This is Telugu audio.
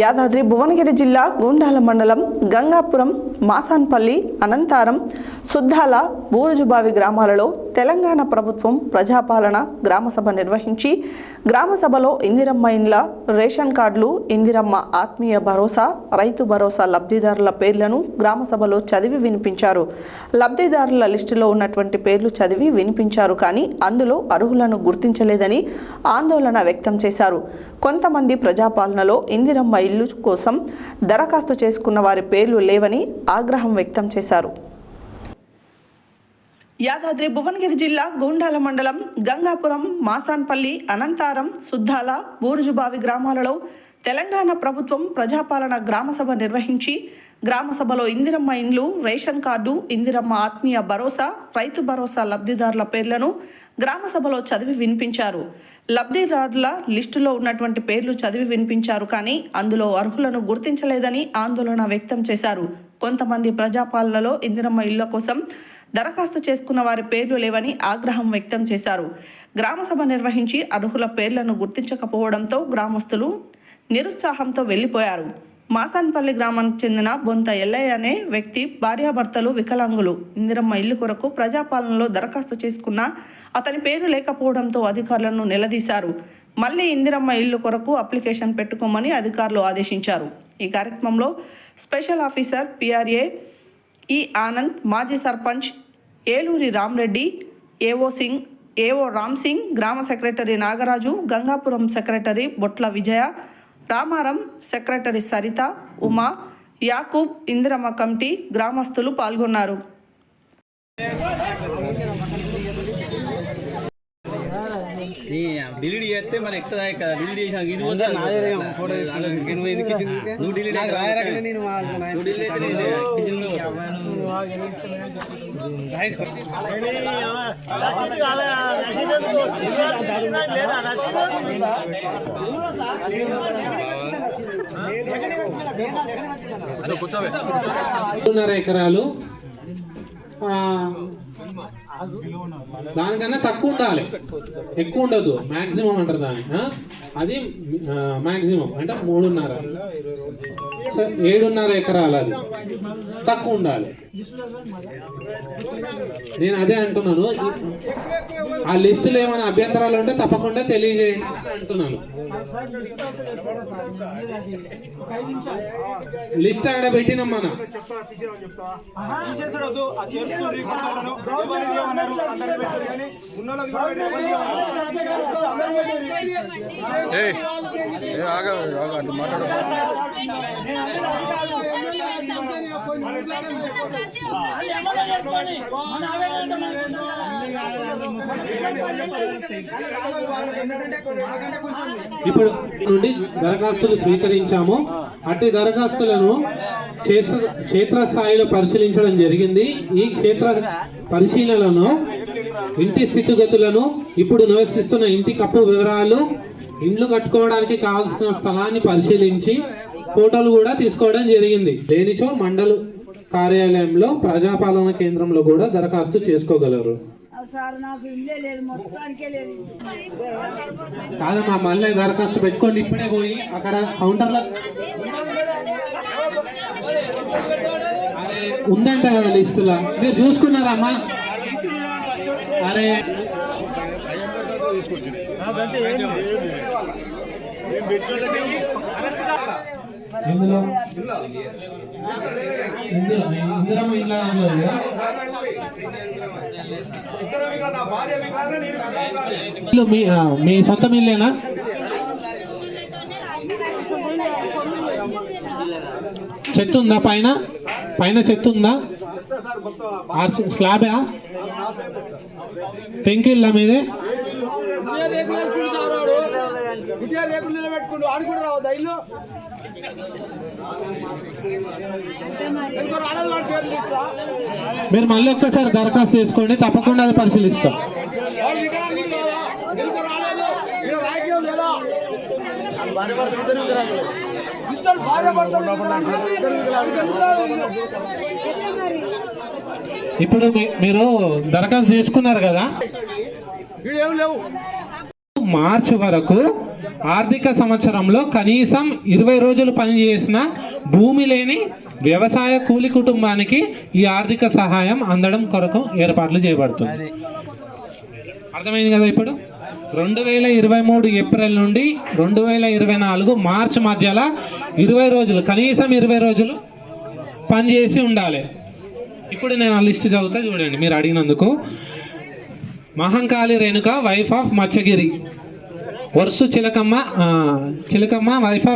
యాదాద్రి భువనగిరి జిల్లా గూండాల మండలం గంగాపురం, మాసాన్పల్లి, అనంతారం, సుద్దాల, బూరుజుబావి గ్రామాలలో తెలంగాణ ప్రభుత్వం ప్రజాపాలన గ్రామసభ నిర్వహించి గ్రామసభలో ఇందిరమ్మ ఇండ్ల రేషన్ కార్డులు, ఇందిరమ్మ ఆత్మీయ భరోసా, రైతు భరోసా లబ్ధిదారుల పేర్లను గ్రామసభలో చదివి వినిపించారు. లబ్ధిదారుల లిస్టులో ఉన్నటువంటి పేర్లు చదివి వినిపించారు, కానీ అందులో అర్హులను గుర్తించలేదని ఆందోళన వ్యక్తం చేశారు. కొంతమంది ప్రజాపాలనలో ఇందిరమ్మ ఇల్లు కోసం దరఖాస్తు చేసుకున్న వారి పేర్లు లేవని ఆగ్రహం వ్యక్తం చేశారు. యాదాద్రి భువనగిరి జిల్లా గూండాల మండలం గంగాపురం, మాసాన్పల్లి, అనంతారం, సుద్దాల, బూరుజుబావి గ్రామాలలో తెలంగాణ ప్రభుత్వం ప్రజాపాలన గ్రామసభ నిర్వహించి గ్రామసభలో ఇందిరమ్మ ఇండ్లు, రేషన్ కార్డు, ఇందిరమ్మ ఆత్మీయ భరోసా, రైతు భరోసా లబ్ధిదారుల పేర్లను గ్రామసభలో చదివి వినిపించారు. లబ్ధిదారుల లిస్టులో ఉన్నటువంటి పేర్లు చదివి వినిపించారు, కానీ అందులో అర్హులను గుర్తించలేదని ఆందోళన వ్యక్తం చేశారు. కొంతమంది ప్రజాపాలనలో ఇందిరమ్మ ఇళ్ల కోసం దరఖాస్తు చేసుకున్న వారి పేర్లు లేవని ఆగ్రహం వ్యక్తం చేశారు. గ్రామసభ నిర్వహించి అర్హుల పేర్లను గుర్తించకపోవడంతో గ్రామస్తులు నిరుత్సాహంతో వెళ్లిపోయారు. మాసాన్పల్లి గ్రామానికి చెందిన బొంత ఎల్లయ్య అనే వ్యక్తి భార్యాభర్తలు వికలాంగులు. ఇందిరమ్మ ఇల్లు కొరకు ప్రజాపాలనలో దరఖాస్తు చేసుకున్న అతని పేరు లేకపోవడంతో అధికారులను నిలదీశారు. మళ్లీ ఇందిరమ్మ ఇల్లు కొరకు అప్లికేషన్ పెట్టుకోమని అధికారులు ఆదేశించారు. ఈ కార్యక్రమంలో స్పెషల్ ఆఫీసర్ PRA ఈ ఆనంద్, మాజీ సర్పంచ్ ఏలూరి రామ్రెడ్డి, ఏఓ రామ్ సింగ్, గ్రామ సెక్రటరీ నాగరాజు, గంగాపురం సెక్రటరీ బొట్ల విజయ, రామారం సెక్రటరీ సరిత, ఉమా, యాకూబ్, ఇందిరమ్మ కమిటీ గ్రామస్తులు పాల్గొన్నారు. డిలీట్ చేస్తే మరి ఎక్కువ కదా, డిలీట్ చేసాను ఇది ఫోటో నువ్వు డిలీట్ ఎకరాలు దానికన్నా తక్కువ ఉండాలి, ఎక్కువ ఉండదు. మ్యాక్సిమం అంటారు దాన్ని. అది మ్యాక్సిమం అంటే 3.5, 7.5 ఎకరాలు అది తక్కువ ఉండాలి. నేను అదే అంటున్నాను. ఆ లిస్టులో ఏమైనా అభ్యంతరాలు ఉంటే తప్పకుండా తెలియజేయండి అంటున్నాను. లిస్ట్ ఆడ పెట్టినాం మనం. ఇప్పుడు నుండి దరఖాస్తులు స్వీకరించాము. అట్టి దరఖాస్తులను క్షేత్రస్థాయిలో పరిశీలించడం జరిగింది. ఈ క్షేత్ర పరిశీలనలో ఇంటి స్థితిగతులను, ఇప్పుడు నివసిస్తున్న ఇంటి కప్పు వివరాలు, ఇండ్లు కట్టుకోవడానికి కావాల్సిన స్థలాన్ని పరిశీలించి ఫోటోలు కూడా తీసుకోవడం జరిగింది. లేనిచో మండల కార్యాలయంలో ప్రజాపాలన కేంద్రంలో కూడా దరఖాస్తు చేసుకోగలరు. కాదమ్మా, మళ్ళీ దరఖాస్తు పెట్టుకోండి. ఇప్పుడే పోయి అక్కడ కౌంటర్లో ఉందంట కదా లిస్టులో, మీరు చూసుకున్నారమ్మా? అరే ఇందులో ఇందిరమ్మ ఇల్లు మీ సొంత ఇల్లేనా? చెత్త ఉందా? పైన చెత్త ఉందా? స్లాబా? పెంకిల్లా మీదే? మీరు మళ్ళీ ఒక్కసారి దరఖాస్తు చేసుకోండి, తప్పకుండా అది పరిశీలిస్తాం. ఇప్పుడు మీరు దరఖాస్తు చేసుకున్నారు కదా, మార్చి వరకు ఆర్థిక సంవత్సరంలో కనీసం 20 రోజులు పనిచేసిన భూమి లేని వ్యవసాయ కూలి కుటుంబానికి ఈ ఆర్థిక సహాయం అందడం కొరకు ఏర్పాట్లు చేయబడుతుంది. అర్థమైంది కదా? ఇప్పుడు 2023 ఏప్రిల్ నుండి 2024 మార్చి మధ్యలో 20 రోజులు, కనీసం 20 రోజులు పనిచేసి ఉండాలి. ఇప్పుడు నేను ఆ లిస్ట్ చదువుతా చూడండి మీరు అడిగినందుకు. Mahankali Renuka wife of Macchagiri, versus Chilakamma wife of